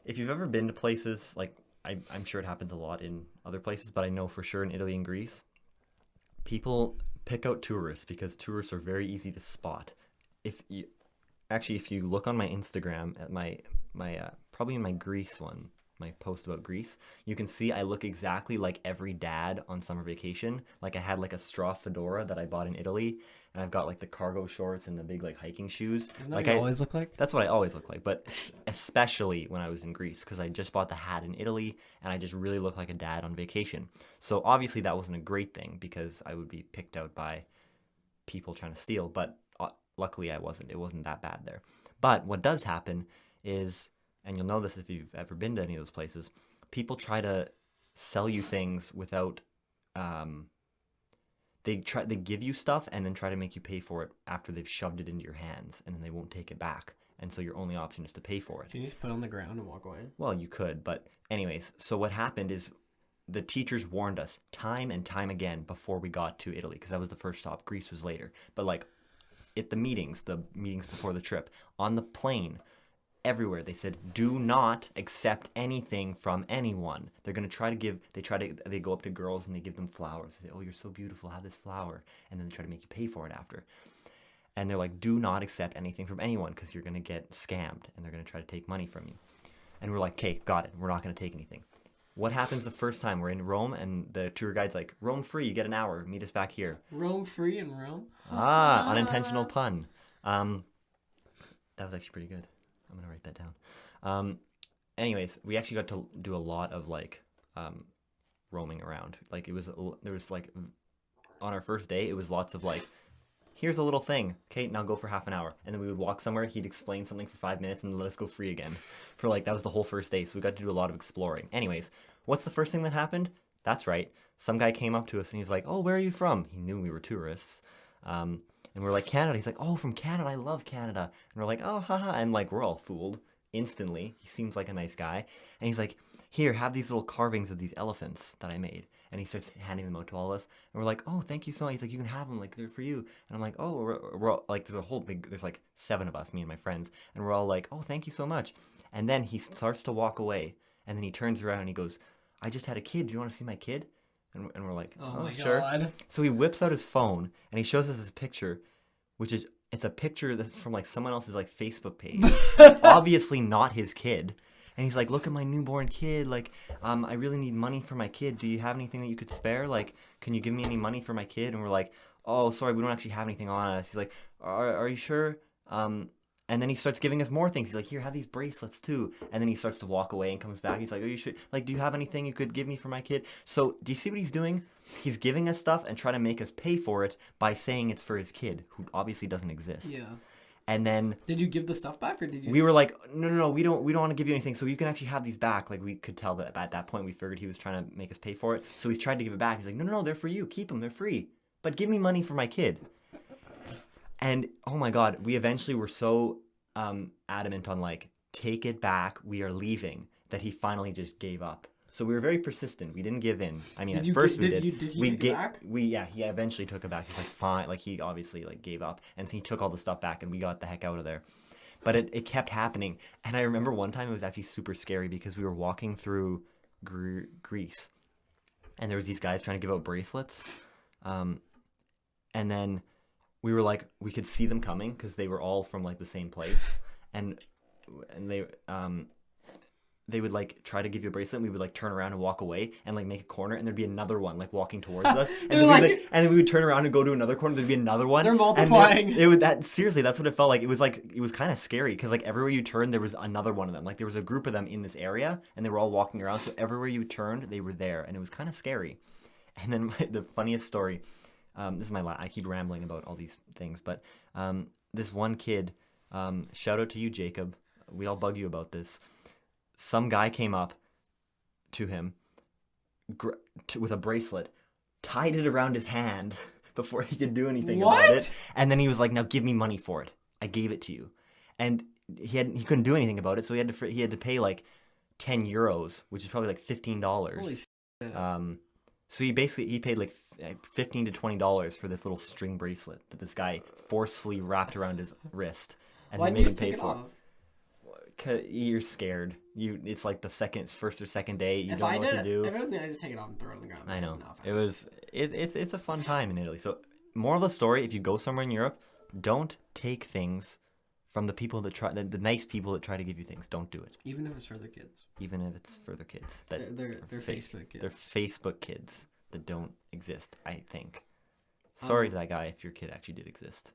If you've ever been to places, like I'm sure it happens a lot in other places, but I know for sure in Italy and Greece, people pick out tourists because tourists are very easy to spot. If you if you look on my Instagram at my probably in my Greece one, my post about Greece, you can see I look exactly like every dad on summer vacation. Like I had like a straw fedora that I bought in Italy, and I've got like the cargo shorts and the big like hiking shoes. Isn't that Like what you always look like? that's what I always look like, but especially when I was in Greece because I just bought the hat in Italy and I just really look like a dad on vacation. So obviously that wasn't a great thing because I would be picked out by people trying to steal, but luckily I wasn't. It wasn't that bad there. But what does happen is, and you'll know this if you've ever been to any of those places, people try to sell you things without um, they give you stuff and then try to make you pay for it after they've shoved it into your hands and then they won't take it back. And so your only option is to pay for it. Can you just put it on the ground and walk away? Well, you could, but anyways, so what happened is the teachers warned us time and time again before we got to Italy because that was the first stop. Greece was later. But like at the meetings before the trip, on the plane, everywhere they said, do not accept anything from anyone. They're going to try to give, they go up to girls and they give them flowers. They say, oh, you're so beautiful, have this flower. And then they try to make you pay for it after. And they're like, do not accept anything from anyone because you're going to get scammed and they're going to try to take money from you. And we're like, okay, got it. We're not going to take anything. What happens the first time we're in Rome and the tour guide's like, Rome free, you get an hour, meet us back here. Rome free in Rome? Unintentional pun. That was actually pretty good. I'm going to write that down. Anyways, we actually got to do a lot of like roaming around. Like there was like, on our first day, it was lots of like, here's a little thing. Okay, now go for half an hour. And then we would walk somewhere, he'd explain something for 5 minutes and let us go free again. That was the whole first day. So we got to do a lot of exploring. Anyways, what's the first thing that happened? That's right. Some guy came up to us and he was like, oh, where are you from? He knew we were tourists. And we're like, Canada. He's like, oh, from Canada. I love Canada. And we're like, oh, haha. And like, we're all fooled instantly. He seems like a nice guy. And he's like, here, have these little carvings of these elephants that I made. And he starts handing them out to all of us. And we're like, oh, thank you so much. He's like, you can have them. Like, they're for you. And I'm like, oh, we're all, like, there's like 7 of us, me and my friends. And we're all like, oh, thank you so much. And then he starts to walk away. And then he turns around and he goes, I just had a kid. Do you want to see my kid? And we're like, oh, my sure. God. So he whips out his phone and he shows us this picture, it's a picture that's from like someone else's like Facebook page. It's obviously not his kid. And he's like, look at my newborn kid. Like, I really need money for my kid. Do you have anything that you could spare? Like, can you give me any money for my kid? And we're like, oh, sorry, we don't actually have anything on us. He's like, are you sure? And then he starts giving us more things. He's like, here, have these bracelets too. And then he starts to walk away and comes back. He's like, oh, you should, like, do you have anything you could give me for my kid? So do you see what he's doing? He's giving us stuff and trying to make us pay for it by saying it's for his kid, who obviously doesn't exist. Yeah. And then Did you give the stuff back or did you? we were like, no, we don't want to give you anything. So you can actually have these back. Like we could tell that at that point we figured he was trying to make us pay for it. So he's tried to give it back. He's like, no, they're for you. Keep them. They're free. But give me money for my kid. And oh my God, we eventually were so adamant on like, take it back, we are leaving, that he finally just gave up. So we were very persistent. We didn't give in. I mean, at first we did. Did he take it back? He eventually took it back. He's like, fine. Like he obviously like gave up, and so he took all the stuff back, and we got the heck out of there. But it kept happening, and I remember one time it was actually super scary because we were walking through Greece, and there was these guys trying to give out bracelets, and then we were like, we could see them coming because they were all from like the same place, and they would like try to give you a bracelet and we would like turn around and walk away and like make a corner and there'd be another one like walking towards us and then we would turn around and go to another corner, there'd be another one. They're multiplying. Seriously, that's what it felt like. It was kind of scary because like everywhere you turned there was another one of them. Like there was a group of them in this area and they were all walking around, so everywhere you turned they were there, and it was kind of scary. And then the funniest story, this is I keep rambling about all these things, but this one kid, shout out to you, Jacob, we all bug you about this. Some guy came up to him with a bracelet, tied it around his hand before he could do anything about it. And then he was like, now give me money for it. I gave it to you. And he couldn't do anything about it, so he had to pay like 10 euros, which is probably like $15. Holy shit. So he paid like $15 to $20 for this little string bracelet that this guy forcefully wrapped around his wrist, and Why they did you made him just pay take it for it. off? 'Cause you're scared. It's like the first or second day. You If don't I know what did to do. if it was me, I just take it off and throw it on the ground. I know. No, It was it's a fun time in Italy. So moral of the story: if you go somewhere in Europe, don't take things from the people that try the nice people that try to give you things. Don't do it, even if it's for their kids. even if it's for their kids. That They're are fake. Facebook kids. They're Facebook kids that don't exist. I think. Sorry to that guy if your kid actually did exist.